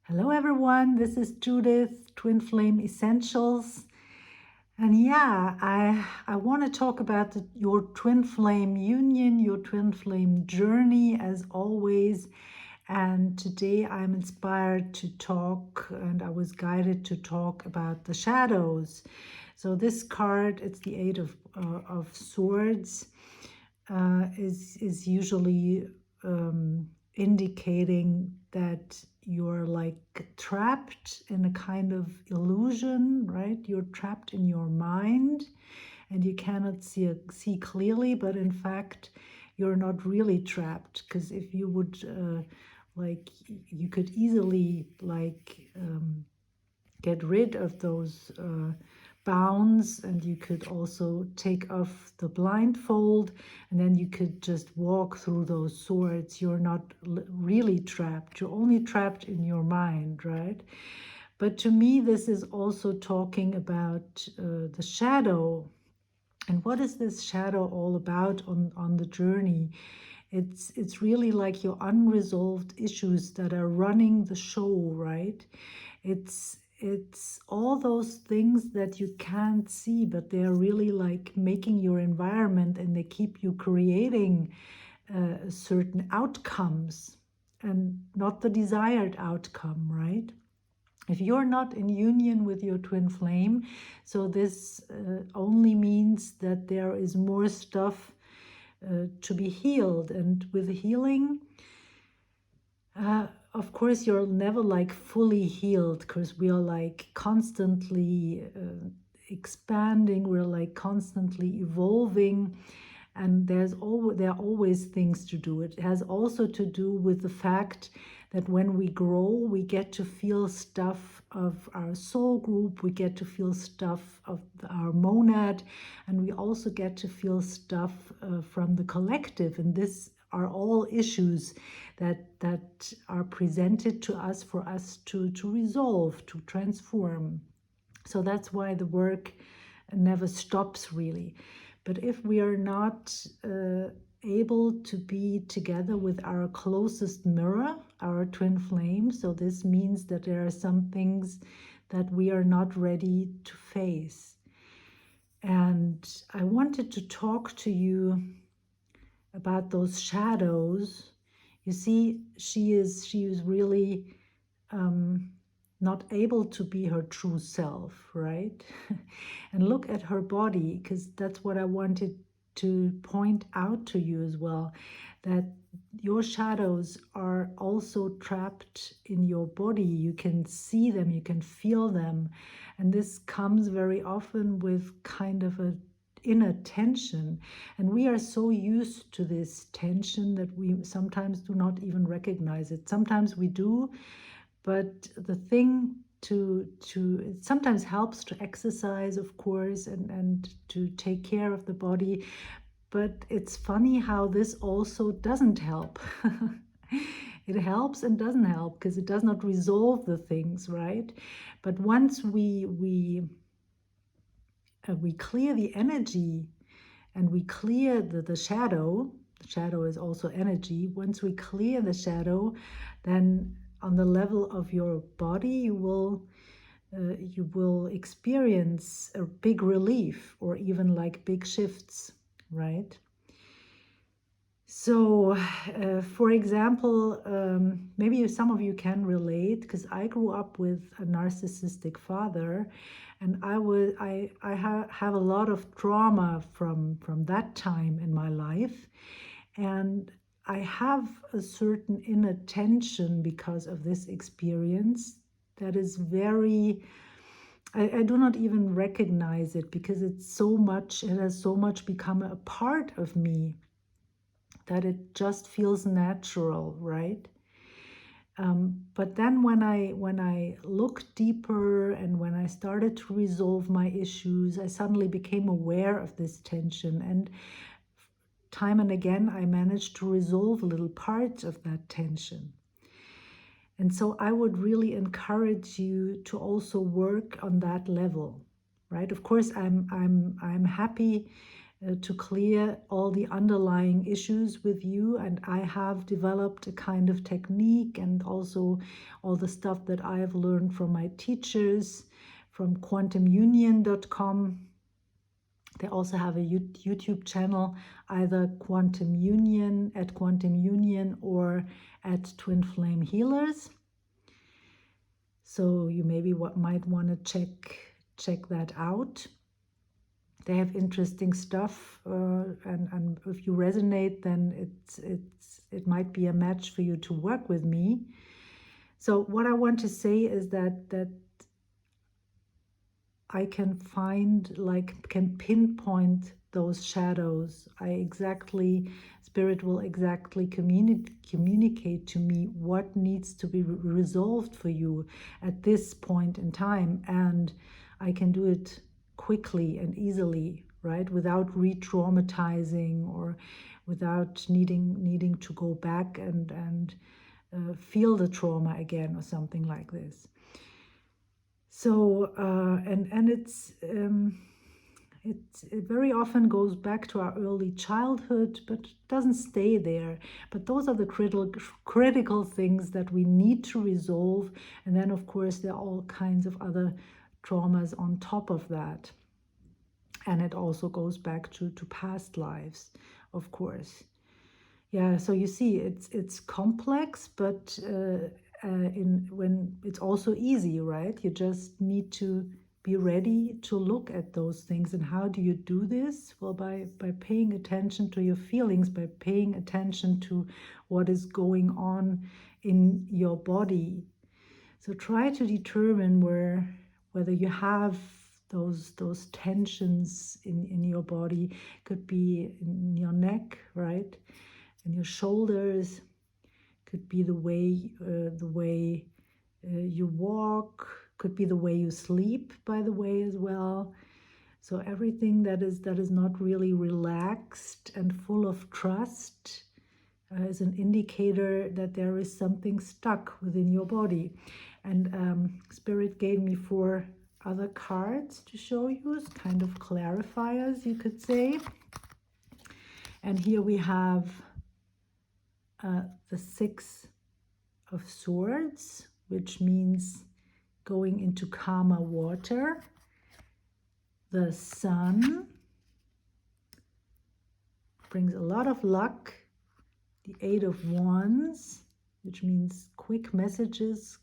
Hello everyone, this is Judith, Twin Flame Essentials. And yeah, I want to talk about your twin flame union, your twin flame journey as always. And today I'm inspired to talk, and I was guided to talk about the shadows. So this card, it's the Eight of Swords, is usually indicating that you're like trapped in a kind of illusion, right? You're trapped in your mind and you cannot see clearly, but in fact, you're not really trapped, because if you would you could easily get rid of those bounds, and you could also take off the blindfold, and then you could just walk through those swords. You're not really trapped. You're only trapped in your mind, right? But to me, this is also talking about the shadow. And what is this shadow all about on the journey? It's really like your unresolved issues that are running the show, right? It's all those things that you can't see, but they're really like making your environment, and they keep you creating certain outcomes and not the desired outcome, right? If you're not in union with your twin flame, so this only means that there is more stuff to be healed. And with healing, of course, you're never like fully healed, because we are like constantly expanding, we're like constantly evolving, and there are always things to do. It has also to do with the fact that when we grow, we get to feel stuff of our soul group, we get to feel stuff of our monad, and we also get to feel stuff from the collective. And this are all issues that are presented to us for us to resolve, to transform. So that's why the work never stops, really. But if we are not able to be together with our closest mirror, our twin flame, so this means that there are some things that we are not ready to face. And I wanted to talk to you about those shadows. You see, she is really not able to be her true self, right? And look at her body, because that's what I wanted to point out to you as well, that your shadows are also trapped in your body. You can see them, you can feel them, and this comes very often with kind of a inner tension, and we are so used to this tension that we sometimes do not even recognize it. Sometimes we do, but the thing to it sometimes helps to exercise, of course, and to take care of the body, but it's funny how this also doesn't help. It helps and doesn't help, because it does not resolve the things, right? But once we clear the energy, and we clear the shadow is also energy. Once we clear the shadow, then on the level of your body, you will experience a big relief, or even like big shifts, right? So, for example, maybe some of you can relate, because I grew up with a narcissistic father, and I have a lot of trauma from that time in my life, and I have a certain inner tension because of this experience that is very. I do not even recognize it, because it has so much become a part of me that it just feels natural, right? But then when I looked deeper, and when I started to resolve my issues, I suddenly became aware of this tension, and time and again I managed to resolve little parts of that tension. And so I would really encourage you to also work on that level, right? Of course, I'm happy to clear all the underlying issues with you. And I have developed a kind of technique, and also all the stuff that I have learned from my teachers from quantumunion.com. They also have a YouTube channel, either Quantum Union, at Quantum Union, or at Twin Flame Healers. So you maybe might want to check that out. They have interesting stuff, and if you resonate, then it might be a match for you to work with me. So what I want to say is that I can can pinpoint those shadows. Spirit will exactly communicate to me what needs to be resolved for you at this point in time, and I can do it quickly and easily, right? Without re-traumatizing, or without needing to go back and feel the trauma again, or something like this. So it very often goes back to our early childhood, but doesn't stay there. But those are the critical things that we need to resolve. And then, of course, there are all kinds of other traumas on top of that. And it also goes back to past lives, of course. Yeah, so you see, it's complex, but when it's also easy, right? You just need to be ready to look at those things. And how do you do this? Well, by paying attention to your feelings, by paying attention to what is going on in your body. So try to determine whether you have those tensions in your body. Could be in your neck, right? And your shoulders. Could be the way you walk. Could be the way you sleep, by the way, as well. So everything that is not really relaxed and full of trust is an indicator that there is something stuck within your body. And Spirit gave me 4 other cards to show you, as kind of clarifiers, you could say. And here we have the 6 of Swords, which means going into calmer water. The Sun brings a lot of luck. The 8 of Wands, which means quick messages,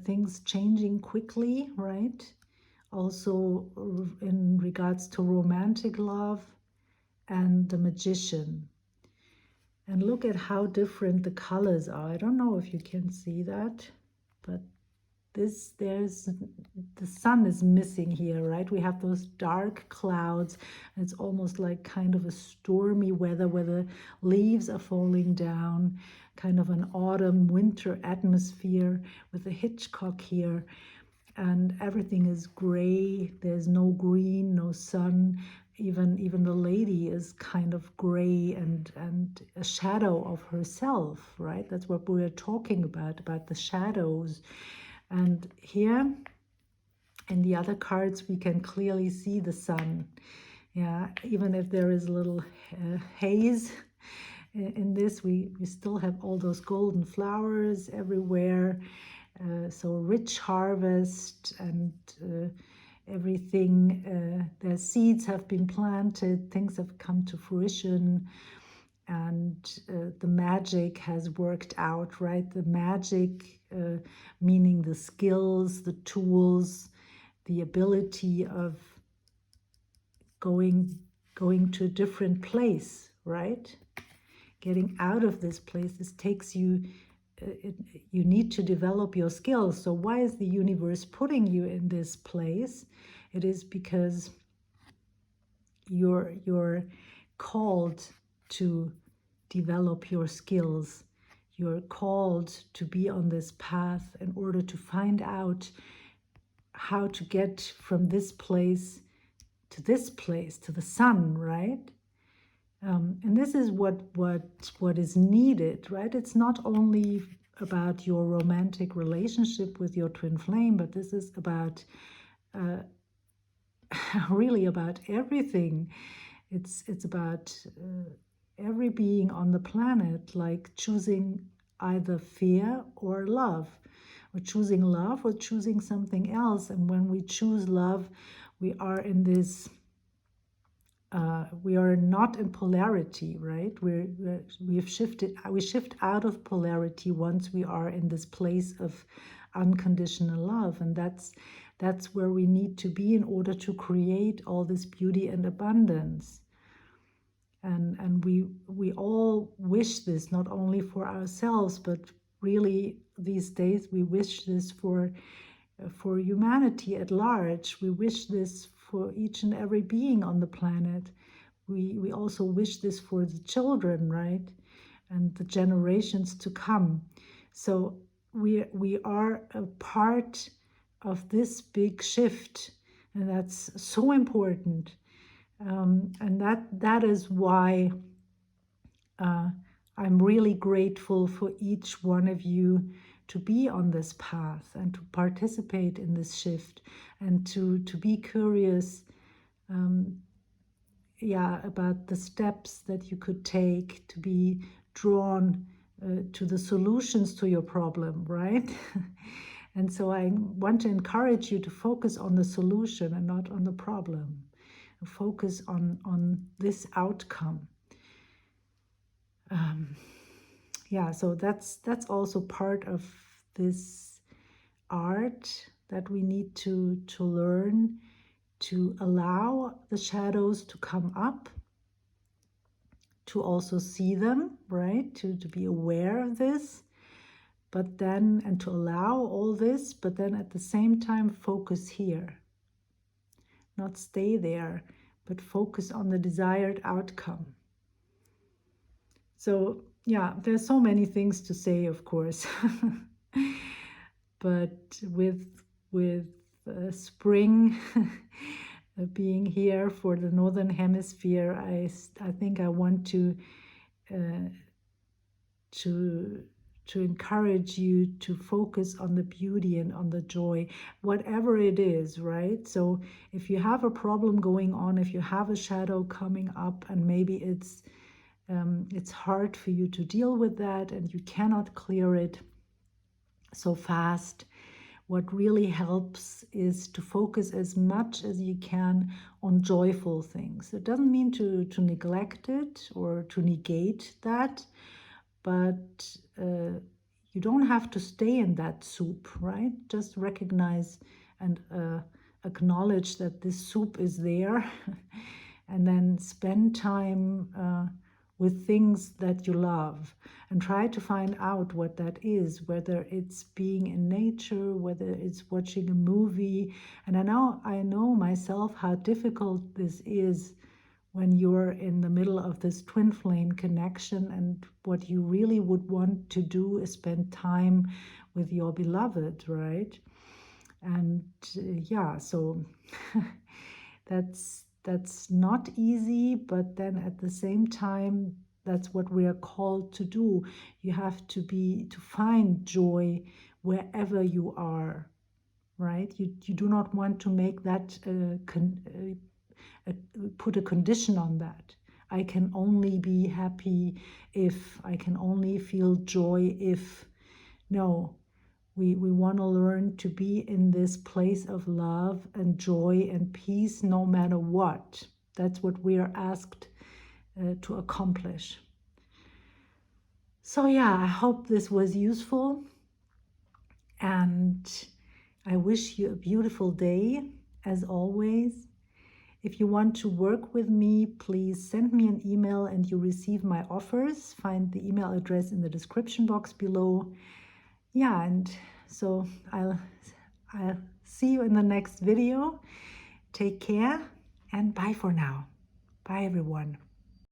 things changing quickly, right? Also in regards to romantic love. And the Magician. And look at how different the colors are. I don't know if you can see that, but the sun is missing here, right? We have those dark clouds. And it's almost like kind of a stormy weather where the leaves are falling down, kind of an autumn winter atmosphere with a Hitchcock here. And everything is gray. There's no green, no sun. Even the lady is kind of gray and a shadow of herself, right? That's what we're talking about the shadows. And here in the other cards, we can clearly see the sun. Yeah, even if there is a little haze in this, we still have all those golden flowers everywhere. So rich harvest, and everything, the seeds have been planted, things have come to fruition, and the magic has worked out, right? The magic, meaning the skills, the tools, the ability of going to a different place, right? Getting out of this place. This takes you, you need to develop your skills. So why is the universe putting you in this place? It is because you're called to develop your skills. You're called to be on this path in order to find out how to get from this place, to the sun, right? And this is what is needed, right? It's not only about your romantic relationship with your twin flame, but this is about really about everything. It's about every being on the planet, like choosing either fear or love, or choosing love or choosing something else. And when we choose love, we are in this we are not in polarity, right? We shift out of polarity once we are in this place of unconditional love, and that's where we need to be in order to create all this beauty and abundance. And we all wish this not only for ourselves, but really these days we wish this for humanity at large. We wish this for each and every being on the planet. We also wish this for the children, right? And the generations to come. So we are a part of this big shift, and that's so important. And that is why I'm really grateful for each one of you to be on this path and to participate in this shift and to be curious about the steps that you could take to be drawn to the solutions to your problem, right? And so I want to encourage you to focus on the solution and not on the problem. Focus on this outcome. So that's also part of this art that we need to learn, to allow the shadows to come up, to also see them, right? To be aware of this, but then, and to allow all this, but then at the same time focus here. Not stay there, but focus on the desired outcome. So yeah, there's so many things to say, of course. But with spring being here for the Northern Hemisphere, I think I want to encourage you to focus on the beauty and on the joy, whatever it is, right? So if you have a problem going on, if you have a shadow coming up, and maybe it's hard for you to deal with that and you cannot clear it so fast, what really helps is to focus as much as you can on joyful things. It doesn't mean to neglect it or to negate that, but you don't have to stay in that soup, right? Just recognize and acknowledge that this soup is there and then spend time with things that you love and try to find out what that is, whether it's being in nature, whether it's watching a movie. And I know myself how difficult this is when you're in the middle of this twin flame connection, and what you really would want to do is spend time with your beloved, right? And so that's not easy, but then at the same time, that's what we are called to do. You have to find joy wherever you are, right? You do not want to make that put a condition on that. I can only be happy if, I can only feel joy if. No, we want to learn to be in this place of love and joy and peace no matter what. That's what we are asked to accomplish. So yeah, I hope this was useful, and I wish you a beautiful day as always. If you want to work with me, please send me an email and you receive my offers. Find the email address in the description box below. Yeah, and so I'll see you in the next video. Take care and bye for now. Bye everyone.